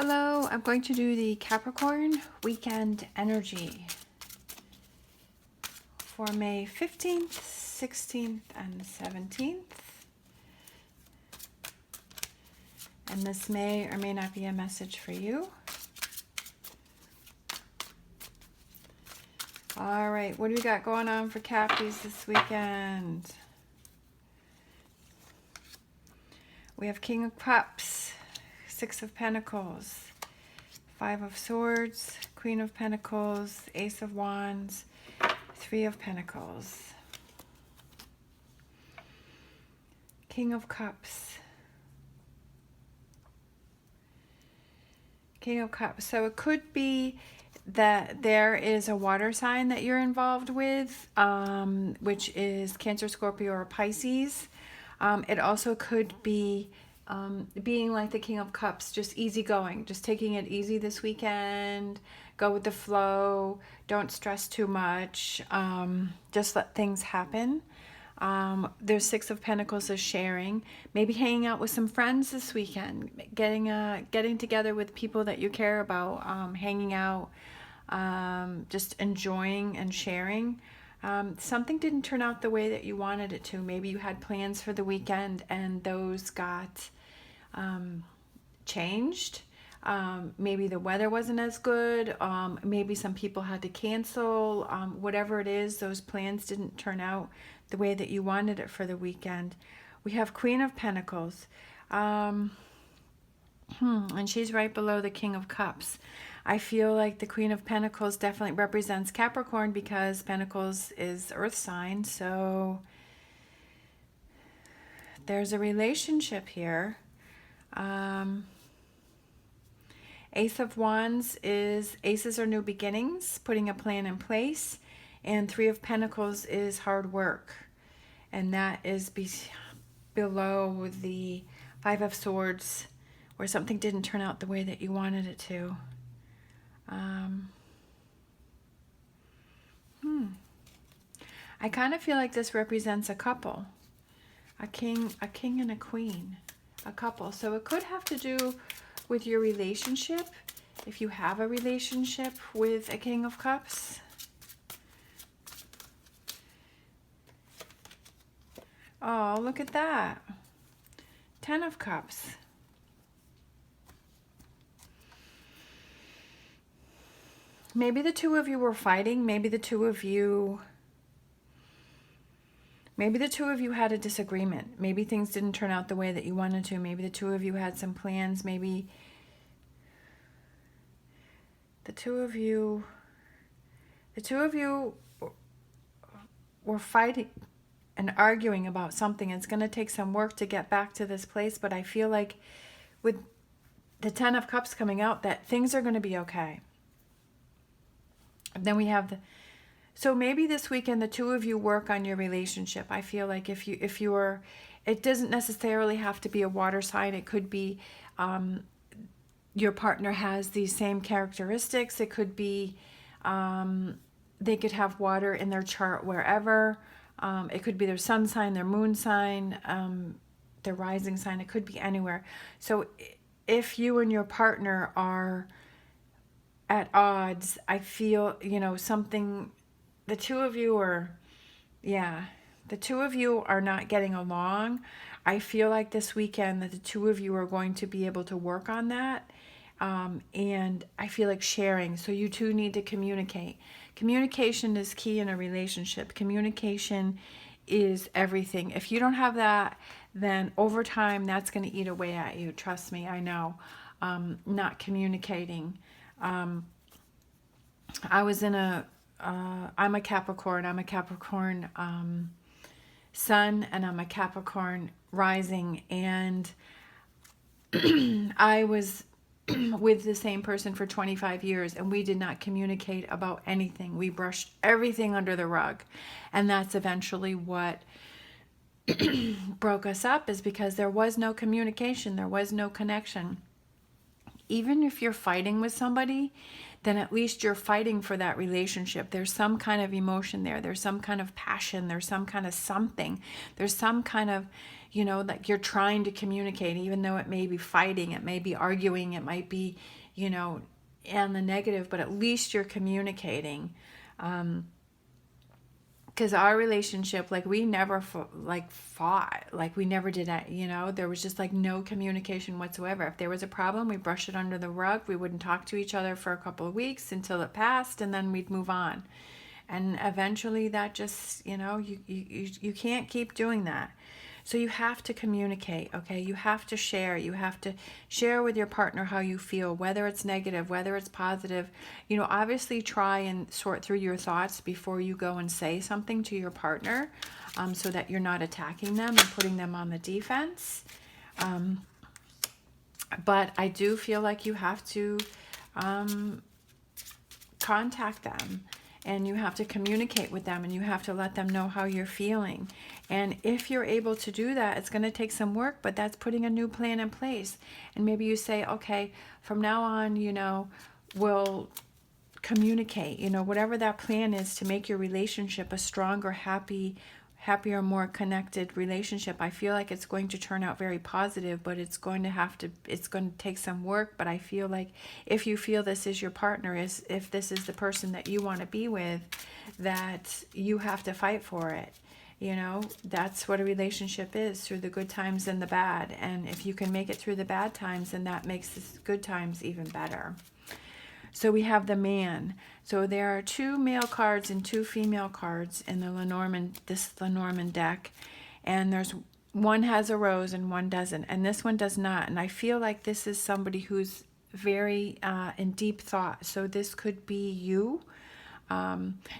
Hello, I'm going to do the Capricorn weekend energy for May 15th, 16th, and 17th. And this may or may not be a message for you. All right, what do we got going on for Cappies this weekend? We have King of Cups, Six of Pentacles, Five of Swords, Queen of Pentacles, Ace of Wands, Three of Pentacles, King of Cups, King of Cups. So it could be that there is a water sign that you're involved with, which is Cancer, Scorpio, or Pisces. It also could be being like the King of Cups, just easygoing, just taking it easy this weekend, go with the flow, don't stress too much, just let things happen. There's Six of Pentacles as sharing, maybe hanging out with some friends this weekend, getting together with people that you care about, hanging out, just enjoying and sharing. Something didn't turn out the way that you wanted it to. Maybe you had plans for the weekend and those got changed. Maybe the weather wasn't as good. Maybe some people had to cancel. Whatever it is, those plans didn't turn out the way that you wanted it for the weekend. We have Queen of Pentacles. And she's right below the King of Cups. I feel like the Queen of Pentacles definitely represents Capricorn because Pentacles is Earth sign. So there's a relationship here. Ace of Wands is aces are new beginnings, putting a plan in place. And Three of Pentacles is hard work. And that is below the Five of Swords, where something didn't turn out the way that you wanted it to. I kind of feel like this represents a couple, a king and a queen, a couple. So it could have to do with your relationship, if you have a relationship with a King of Cups. Oh, look at that. Ten of Cups. Maybe the two of you were fighting. Maybe the two of you had a disagreement. Maybe things didn't turn out the way that you wanted to. Maybe the two of you had some plans. Maybe the two of you were fighting and arguing about something. It's going to take some work to get back to this place, but I feel like with the Ten of Cups coming out that things are going to be okay. And then we have so maybe this weekend the two of you work on your relationship. I feel like if you're, it doesn't necessarily have to be a water sign. It could be your partner has these same characteristics. It could be they could have water in their chart wherever. It could be their sun sign, their moon sign, their rising sign. It could be anywhere. So if you and your partner are at odds, I feel, something, the two of you are not getting along. I feel like this weekend that the two of you are going to be able to work on that. And I feel like sharing. So you two need to communicate. Communication is key in a relationship. Communication is everything. If you don't have that, then over time, that's going to eat away at you. Trust me, I know. Not communicating. I'm a Capricorn. I'm a Capricorn sun, and I'm a Capricorn rising. And I was with the same person for 25 years, and we did not communicate about anything. We brushed everything under the rug. And that's eventually what broke us up, is because there was no communication. There was no connection. even if you're fighting with somebody, then at least you're fighting for that relationship. There's some kind of emotion there. There's some kind of passion. There's some kind of something. There's some kind of, like you're trying to communicate, even though it may be fighting, it may be arguing, it might be, and the negative, but at least you're communicating. Because our relationship, like, we never fought, like we never did that, there was just like no communication whatsoever. If there was a problem, we brushed it under the rug. We wouldn't talk to each other for a couple of weeks until it passed, and then we'd move on. And eventually that just, you can't keep doing that. So you have to communicate, okay? You have to share. You have to share with your partner how you feel, whether it's negative, whether it's positive. Obviously try and sort through your thoughts before you go and say something to your partner, so that you're not attacking them and putting them on the defense. But I do feel like you have to contact them. And you have to communicate with them, and you have to let them know how you're feeling. And if you're able to do that, it's going to take some work, but that's putting a new plan in place. And maybe you say, okay, from now on, we'll communicate, whatever that plan is to make your relationship a stronger, happier, more connected relationship. I feel like it's going to turn out very positive, but it's going to take some work. But I feel like if you feel this is your partner, if this is the person that you want to be with, that you have to fight for it. That's what a relationship is, through the good times and the bad. And if you can make it through the bad times, then that makes the good times even better. So we have the man. So there are 2 male cards and 2 female cards in the Lenormand deck. And there's one has a rose and one doesn't. And this one does not. And I feel like this is somebody who's very in deep thought. So this could be you.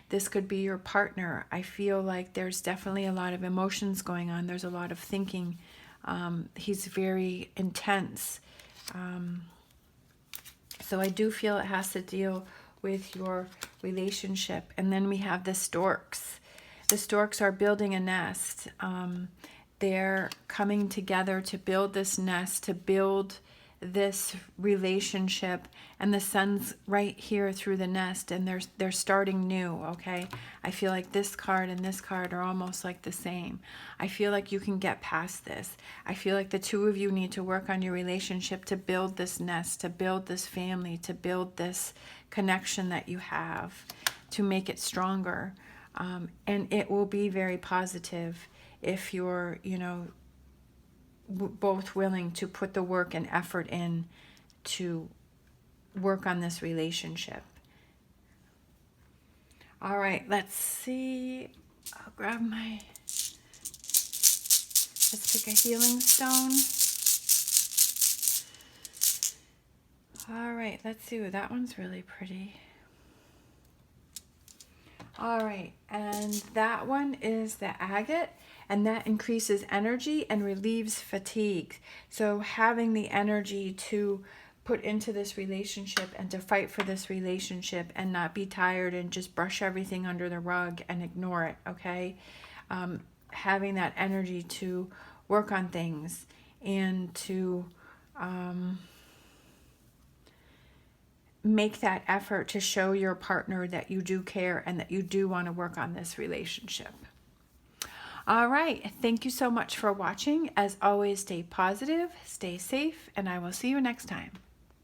This could be your partner. I feel like there's definitely a lot of emotions going on. There's a lot of thinking. He's very intense. So I do feel it has to deal with your relationship. And then we have the storks. The storks are building a nest. They're coming together to build this nest, to build this relationship, and the sun's right here through the nest, and they're starting new. Okay, I feel like this card and this card are almost like the same. I feel like you can get past this. I feel like the 2 of you need to work on your relationship to build this nest, to build this family, to build this connection that you have, to make it stronger. And it will be very positive if you're both willing to put the work and effort in to work on this relationship. All right, let's see. I'll grab let's pick a healing stone. All right, let's see. That one's really pretty. All right, and that one is the agate. And that increases energy and relieves fatigue. So having the energy to put into this relationship and to fight for this relationship and not be tired and just brush everything under the rug and ignore it, okay? Having that energy to work on things and to make that effort to show your partner that you do care and that you do want to work on this relationship. All right. Thank you so much for watching. As always, stay positive, stay safe, and I will see you next time.